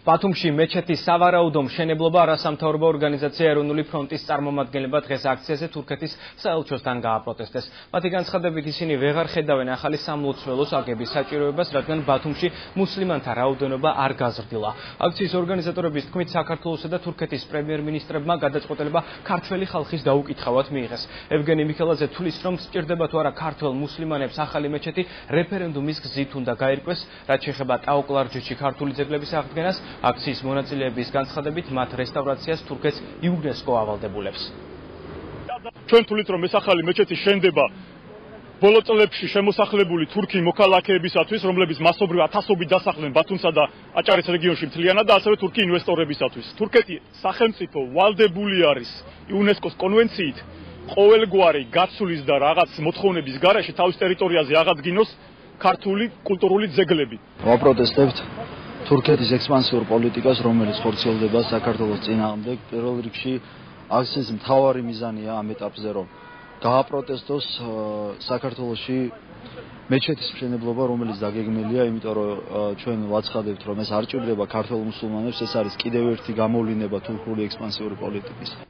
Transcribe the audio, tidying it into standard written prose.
ბათუმში მეჩეთის სავარაუდო მშენებლობა არასამთავრობო ორგანიზაცია ეროვნული ფრონტის წარმომადგენლებმა დღეს აქციაზე თურქეთის საელჩოსთან გააპროტესტეს. მათი განცხადებით ისინი ვეღარ ხედავენ ახალი სამლოცველოს აგების საჭიროებას, რადგან ბათუმში მუსლიმანთა რაოდენობა არ გაზრდილა. აქციის ორგანიზატორების თქმით, საქართველოსა და თურქეთის პრემიერ-მინისტრებმა გადაწყვეტილება ქართველი ხალხის დაუკითხავად მიიღეს. ევგენი მიქელაძე თვლის, რომ სჭირდება თუ არა ქართველ მუსლიმანებს ახალი მეჩეთი რეფერენდუმის გზით უნდა გაირკვეს, რაც შეეხება ტაო-კლარჯეთში ქართული ძეგლების აღდგენას. აქციის მონაწილეების განცხადებით, მათ რესტავრაციას თურქეთს იუნესკო ავალდებულებს. ჩვენ თulit რომ ეს ახალი მეჩეთი შენდება ბოლო წლებში შემოსახლებული თურქი მოქალაქეებისათვის, რომლებიც მასობრივ ათასობით დასახლდნენ ბათუმსა და აჭარის რეგიონში მთლიანად და ასევე თურქი ინვესტორებისათვის. თურქეთი სახელმწიფო ვალდებული არის იუნესკოს კონვენციით ყოველგვარი გაცვლის და რაღაც მოთხოვნების გარეშე თავის ტერიტორიაზე აღადგინოს ქართული კულტურული ძეგლები. ვაპროტესტებთ თურქეთის ექსპანსიურ პოლიტიკას, რომელიც ხორციელდება საქართველოს წინააღმდეგ. პირველ რიგში აქციის მთავარი მიზანია ამ ეტაპზე, რომ გააპროტესტოს საქართველოში მეჩეთის მშენებლობა, რომელიც დაგეგმილია, იმიტომ რომ ჩვენ ვაცხადებთ, რომ ეს არ ჭირდება ქართველ მუსულმანებს, ეს არის კიდევ ერთი გამოვლინება თურქული ექსპანსიური პოლიტიკის.